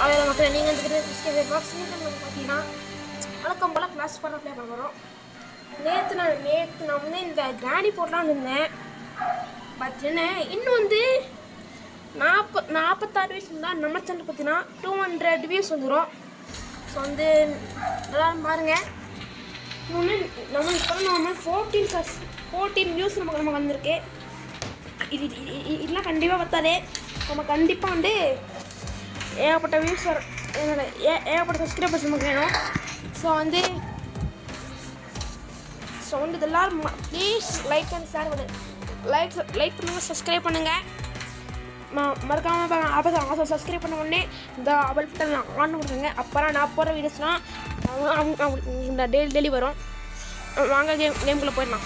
அதில் மக்கள் நீங்கள் வந்துக்கிட்டு பாக்ஸ் பார்த்தீங்கன்னா வழக்கம் போல் கிளாஸ் பண்ண ப்ளே பண்ண போகிறோம். நேற்று நான் வந்து இந்த கிராணி போடலான்னு இருந்தேன். பட் என்ன இன்னும் வந்து 46 வியூஸ் இருந்தால் நம்ம சேனல் பார்த்தீங்கன்னா 200 வியூஸ் வந்துடும். ஸோ வந்து எல்லோரும் பாருங்கள். இன்னொன்று நம்ம இப்போ நம்ம 14 வியூஸ் நமக்கு வந்திருக்கு. இதெல்லாம் கண்டிப்பாக பார்த்தாலே நம்ம கண்டிப்பாக வந்து ஏகப்பட்ட வியூஸ் வரும். ஏகப்பட்ட சப்ஸ்கிரைபர்ஸ் நமக்கு வேணும். ஸோ வந்து இதெல்லாம் ப்ளீஸ் லைக் அண்ட் ஷேர் பண்ணுங்கள். லைக் பண்ணுங்கள், சப்ஸ்கிரைப் பண்ணுங்கள். மறக்காமல் சப்ஸ்கிரைப் பண்ண உடனே இந்த அவள் பட்டன் ஆன் பண்ணுங்க. அப்புறம் நான் போகிற வீடியோஸ்லாம் இந்த டெய்லி வரும். வாங்க கேம்குள்ளே போயிடலாம்.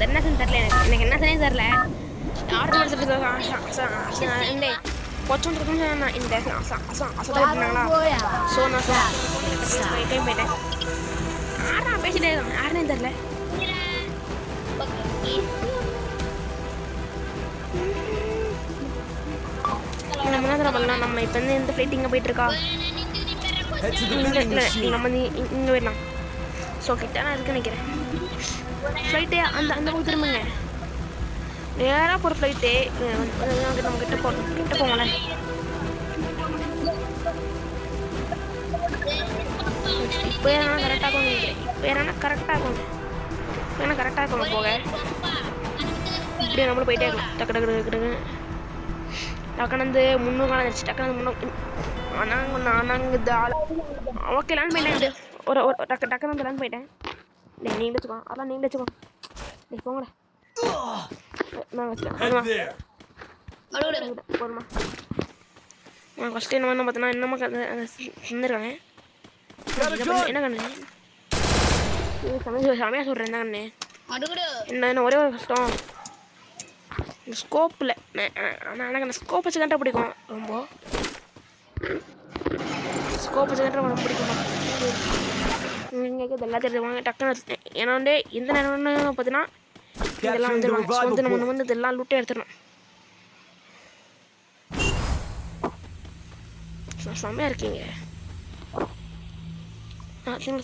என்ன தெரியல எனக்கு என்ன சனே தெரியல. ஆர்டர் இந்த கொஞ்சம் இந்த அசதாங்களா. ஸோ நான் போயிட்டேன். ஆறாம் பேசிட்டே யாருன்னே தெரியல. நம்ம என்ன பண்ணலாம், நம்ம இப்போ வந்து இந்த ஃப்ளைட் இங்கே போயிட்டுருக்கா. நம்ம இங்கே போயிடலாம். ஸோ கிட்ட நான் இருக்குன்னு நினைக்கிறேன். ஃப்ளைட்டே அந்த பக்கம் திரும்புங்க. நேராக போகிற ஃப்ளைட்டே நம்ம கிட்ட போங்களேன். இப்போ ஏன்னா கரெக்டாக இருக்கும். போக இப்படியே நம்மளும் போயிட்டே இருக்கும். டக்கு டக்குனு வந்து 300 காலம் ஆயிடுச்சு. டக்குனு ஓகே லேண்ட் போயிட்டேன். ஒரு டக்குனு வந்து லேண்ட் போயிட்டேன். நீங்க வச்சுக்கோ, அதெல்லாம் நீங்க வச்சுக்கோ. நீ போங்கடா. நான் வச்சுட்டேன் போதுமா. நான் ஃபஸ்ட் என்ன பார்த்தோன்னா என்னமா தந்துருக்காங்க. என்ன கண்ணு சமையா சொல்கிறேன். என்ன கண்ணு என்ன ஒரே ஒரு கஷ்டம் இந்த ஸ்கோப்பில். ஆனால் எனக்கு அந்த ஸ்கோப் வச்சு கண்டா பிடிக்கும். ரொம்ப ஸ்கோப் வச்சு கண்டா ரொம்ப பிடிக்குமா. நீங்கள் எல்லாத்தையும் எடுத்துவாங்க டக்குன்னு. ஏன்னா வந்து எந்த நேரம்னு பார்த்தீங்கன்னா இதெல்லாம் வந்து நம்ம வந்து இதெல்லாம் லூட்டே எடுத்துடணும். செம்மையாக இருக்கீங்க. செம்மையாக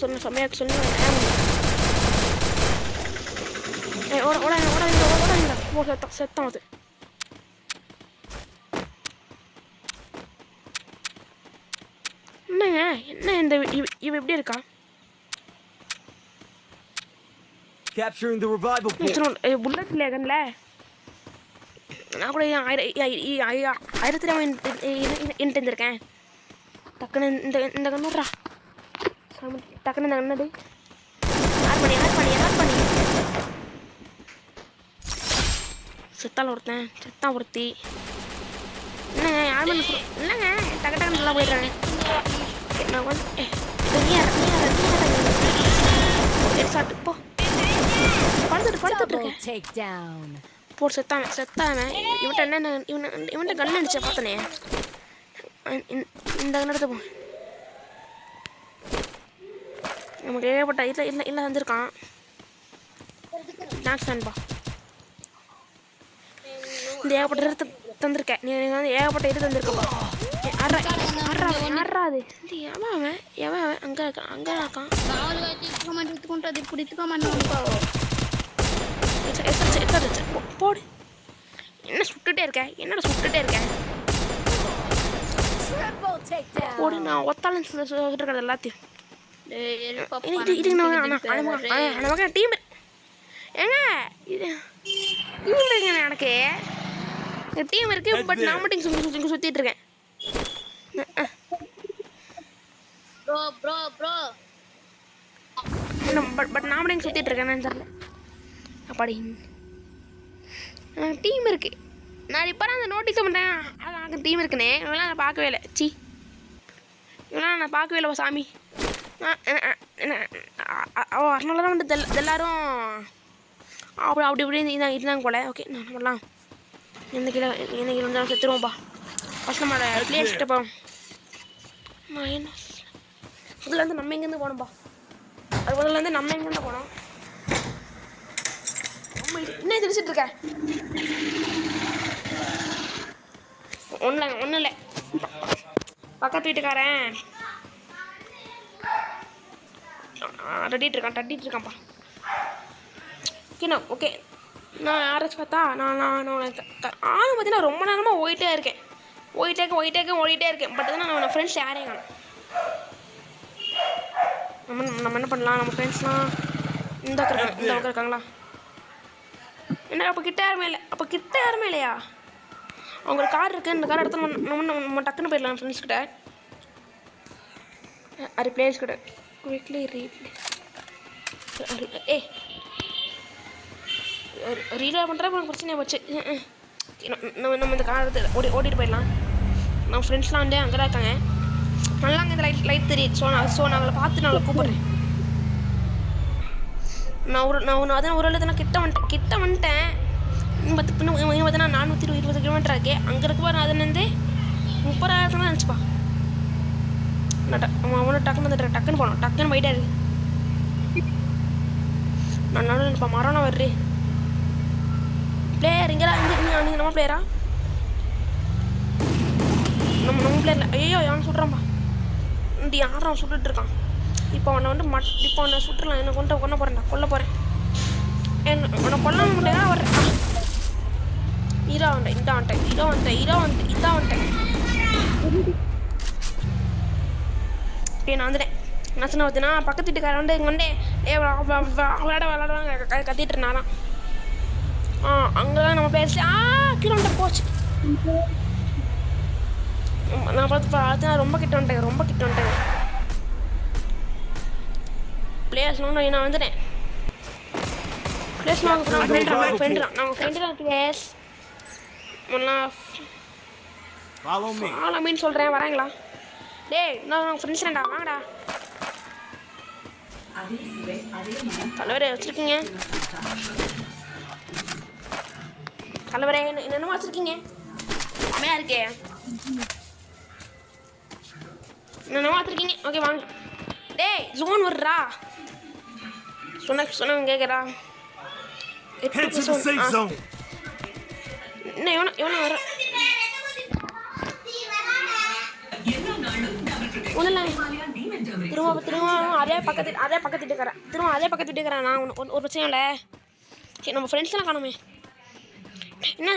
சொன்ன செத்தம் அது. என்னங்க என்ன இந்த இவ எப்படி இருக்கா. புல்லட் இல்லையா கண்ணில். நான் கூட 1000 இருந்திருக்கேன். டக்குன்னு இந்த கண்ணுட்றா. டக்குன்னு இந்த கண்ணு ஆட் பண்ணி செத்தால் செத்தான் ஒருத்தி. என்னங்க யார் பண்ணி இல்லைங்க டக்கு நல்லா போயிடுறாங்க. நான் வந்து சாப்பிட்டு போ படுத்துட்டு இருக்கேன். போட்டு செத்தாவன். இவன்ட்ட கண்ணு அடிச்ச பார்த்தனே. இந்த கண்ணு எடுத்து போ. நமக்கு ஏகப்பட்ட இல்லை வந்திருக்கான். தேங்க்ஸ் நண்பா. இந்த ஏகப்பட்ட தந்திருக்கேன். நீ வந்து ஏகப்பட்ட இது தந்திருக்கப்பா. ஆறாது எவன் அங்கே இருக்கான். போடு. என்ன சுட்டுட்டே இருக்கேன். போடு. நான் ஒத்தாலும் சொல்லிட்டு எல்லாத்தையும் டீம் ஏங்க இது எனக்கு டீம் இருக்கு. பட் நான் மட்டும் சுத்திட்டு இருக்கேன். பட் நான் மட்டும் சுத்திட்டு இருக்கேன். தெரியல அப்பாடி டீம் இருக்கு. நான் இப்போ அந்த நோட்டீஸ் பண்ணுறேன். அது டீம் இருக்குண்ணே. இவெல்லாம் நான் பார்க்கவே இல்லை. இவெல்லாம் நான் பார்க்கவே இல்லை சாமி. அதனால தான் வந்து எல்லாரும் அப்படி இதுதாங்க போல. ஓகே நான் பண்ணலாம். எந்த கீழே வந்து செத்துருவோம்ப்பா. ஃபஸ்ட் நம்மளோட பிளேஸ் போகிறோம். நான் என்ன அதில் வந்து நம்ம எங்கேருந்து போகணும்ப்பா. அது முதல்ல நம்ம எங்கே போனோம்? என்ன தெரிச்சிட்டு இருக்க? ஒன்றும் இல்லை. பக்கத்து வீட்டுக்காரன் தட்டிட்டு இருக்கான்ப்பா. ஓகேண்ணா, ஓகே. நான் யாராச்சும் பார்த்தா நான் பார்த்தீங்கன்னா ரொம்ப நேரமாக ஓடிட்டே இருக்கேன். பட் நான் நம்ம ஃப்ரெண்ட்ஸ் யாரையும் காணும். நம்ம என்ன பண்ணலாம்? நம்ம ஃப்ரெண்ட்ஸ்லாம் இந்த பக்கம் இருக்காங்களா? என்ன அப்போ கிட்ட யாருமே இல்லையா? அவங்க ஒரு கார் இருக்குது. இந்த கார் எடுத்து நம்ம டக்குன்னு போயிடலாம் ஃப்ரெண்ட்ஸ்கிட்ட. ரிப்ளேஸ் கிட்ட குவிக்லி ரீலாட் பண்ணுறப்ப எனக்கு பிரச்சனையாக போச்சு. நம்ம இந்த கார் எடுத்து ஓட்டிகிட்டு போயிடலாம். நம்ம ஃப்ரெண்ட்ஸ்லாம் வந்து அங்கே தான் இருக்காங்க. நல்லா அங்கே இந்த லைட் தெரியுது. ஸோ நான் அவளை பார்த்து நான் அவளை கூப்பிட்றேன். நான் ஒரு எழுதுனா கிட்ட வந்துட்டேன். பார்த்தீங்கன்னா 420 கிலோமீட்டர் ஆகே. அங்கே இருக்கப்போ நான் அதுலேருந்து 30,000 தான் நினச்சிப்பா. அவனை டக்குன்னு வந்துடுறேன். டக்குன்னு போனோம். டக்குன்னு போயிட்டே இருக்கு. நான் நடுவில் நினைப்பா. மரணம் வர்றே பிளேயர் இங்கே நீங்கள் நம்ம பிளேயரா? நம்ம பிளேயரில் ஐயோ அவன் சுடுறான்ப்பா. யாரும் அவன் சுட்டுட்டு இருக்கான். இப்போ அவனை சுட்டுடலாம். என்ன கொல்ல போகிறேன். உன்னை கொல்லாம முடியா வர்றேன். இதா வந்துட்டேன். நான் வந்துட்டேன். நான் சொன்ன பார்த்தீங்கன்னா பக்கத்து வீட்டுக்காரன் வந்து இங்கே வந்து விளாடுவாங்க கத்திட்டு இருந்தாராம். அங்கே தான் நம்ம பேசி கிலோமீட்டர் போச்சு. நான் பார்த்து ரொம்ப கிட்ட வந்துட்டேன். பிளேயர்ஸ் நான் வந்துட்டேன். பிளேஸ் நம்ம ஃப்ரெண்டு தான் பிளேஸ். ஃபாலோ மீன்னு சொல்கிறேன். வராங்களா? டேய் நான் ஃப்ரெண்ட்ஸ் ரெண்டா வாங்கடா. தலைவரே வச்சுருக்கீங்க. தலைவரே என்னென்னமா வச்சுருக்கீங்க? அம்மையா இருக்கே. என்னென்னமா வச்சுருக்கீங்க? ஓகே வாங்க. டேய் ஜோன் வருடா. சொன்னவங்க கேட்குறா. என்ன எவனை வர திரும்ப அதே பக்கத்து வீட்டுக்காரன். நான் ஒரு பிரச்சனையும் இல்லை. சரி நம்ம ஃப்ரெண்ட்ஸ்லாம் காணுமே.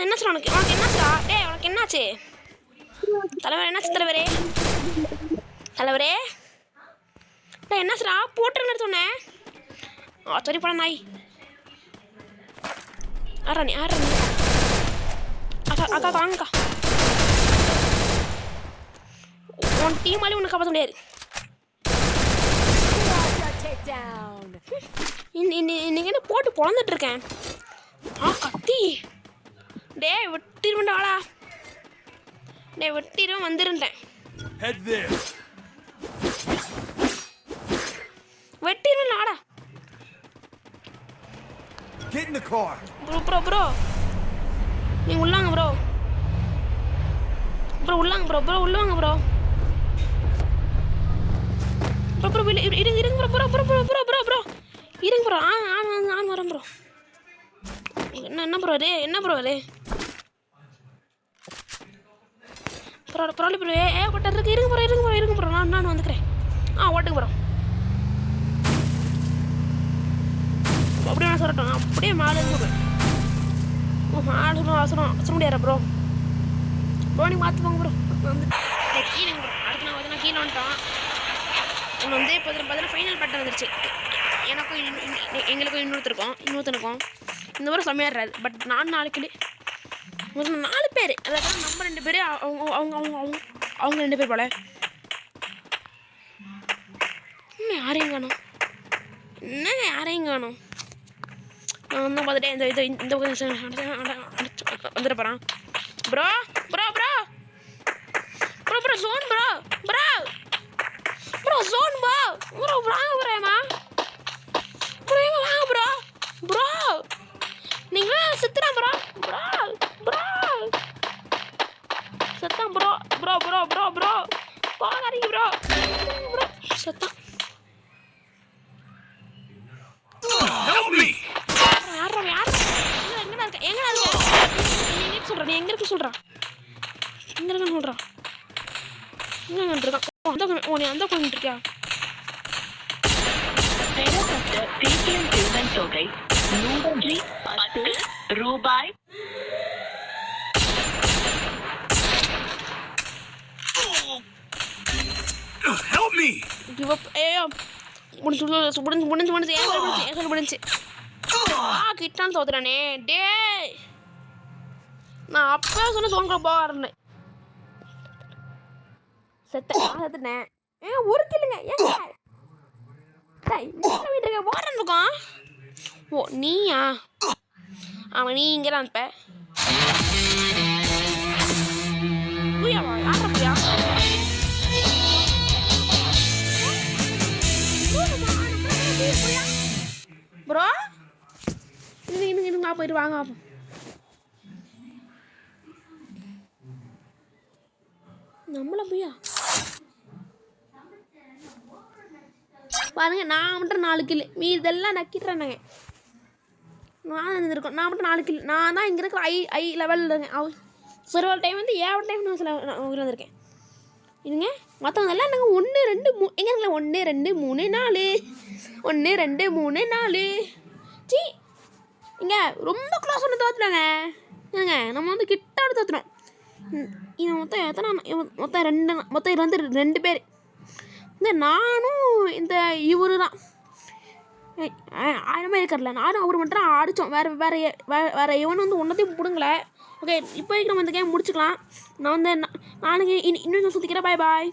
என்ன சார் உனக்கு என்னாச்சுடா? டேய் உனக்கு என்னாச்சு? தலைவரே என்னாச்சு? தலைவரே டேய் என்னாச்சுடா? போட்டுருன்னு சொன்னேன். சரி போட நாய். ஆறா நீ அக்கா வாங்கக்கா. உன் டீமாலே உன்னை காப்பாற்ற முடியாது. இன்னைக்கு என்ன போட்டு பொழந்துட்டு இருக்கேன். கத்தி. டேய் வெட்டிடுவேன் ஆளா. டேய் வெட்டிடுவேன் வந்துருந்தேன். வெட்டிடுவேன் ஆடா. ப்ரோ நீங்க உள்ளாங்க ப்ரோ. உள்ளாங்க ப்ரோ. இருங்க ப்ரோ. இருங்க ப்ரோ. ஆன் வரேன் ப்ரோ. என்ன ப்ரோ அது? பரவாயில்ல ப்ரோ. ஏகப்பட்ட இருக்கு. இருங்க ப்ரோ. நான் வந்துக்கிறேன். ஓட்டுங்க ப்ரோ. அப்படியே நான் சொல்லட்டும். அப்படியே மாடு அவசரம் முடியாதா ப்ரோ? நீ மாற்றுவாங்க ப்ரோ. வந்து கீழே ப்ரோ. அடுத்து நான் கீழே வந்துட்டான். இன்னும் வந்து இப்போ பார்த்தீங்கன்னா ஃபைனல் பட்டன் வந்துருச்சு. எங்களுக்கும் இன்னொருத்தனுக்கும் இந்த மாதிரி செம்மையாடுறாரு. பட் நான் 4 கிளி 4 பேர். அதாவது நம்ம 2 பேர் அவங்க 2 பேர் போல. இன்னும் யாரையும் காணும். நான் வந்து பார்த்துட்டே இந்த வந்துட போகிறான். ப்ரோ ஜோன் ஜோன் வாங்க ப்ரோ. நீங்க செத்துறான் செத்தான் ப்ரோ. பாருங்க ப்ரோ செத்தான். சொல்கிறேன் நீ எங்கே இருக்க சொல்கிறான் எங்கே இருக்குன்னு சொல்கிறான் எங்கே இருக்கான் நீ அந்த உட்காந்துட்டு இருக்கியா தொகை ரூபாய் Help me! Give up. முடிஞ்சு கிட்டான்னு தோத்துறானே டே நான் அப்போ சொன்ன தோங்க போகிறேன் செத்துனேன் ஒரு கில்லுங்க ஏங்க ஓரன் இருக்கான் ஓ நீயா அவன் நீ இங்கே தான் இப்போ புரியாவா யாரா புரியா ப்ரோ இன்னும் போயிட்டு வாங்க நம்மள போயா பாருங்க நான் மட்டும் 4 கிலோ இதெல்லாம் நக்கிட்டுறானுங்க நான் இருந்திருக்கோம் நான் மட்டும் 4 கிலோ நான் தான் இங்கே இருக்கிற ஐ லெவலில் இருக்கேன் சில டைம் வந்து 7 டைம் நான் சில வந்திருக்கேன் இதுங்க மற்றவங்க எல்லாம் நாங்கள் 1 2 3 எங்கே இருக்கல 1 2 3 4 1 2 3 4 சி இங்கே ரொம்ப க்ளோஸ் ஒன்று தோற்றுறாங்க ஏங்க நம்ம வந்து கிட்ட தோற்றுறோம் இது மொத்தம் எத்தனை மொத்தம் இது வந்து 2 பேர் இந்த நானும் இந்த இவரு தான் ஆயிரமே இருக்கிறல நானும் அவர் மட்டும் அடித்தோம் வேறு இவன் வந்து ஒன்றத்தையும் பிடுங்கல ஓகே இப்போ நம்ம இந்த கேம் முடிச்சுக்கலாம் நான் வந்து நாளைக்கு இன்னும் சுற்றிக்கிறேன் பாய்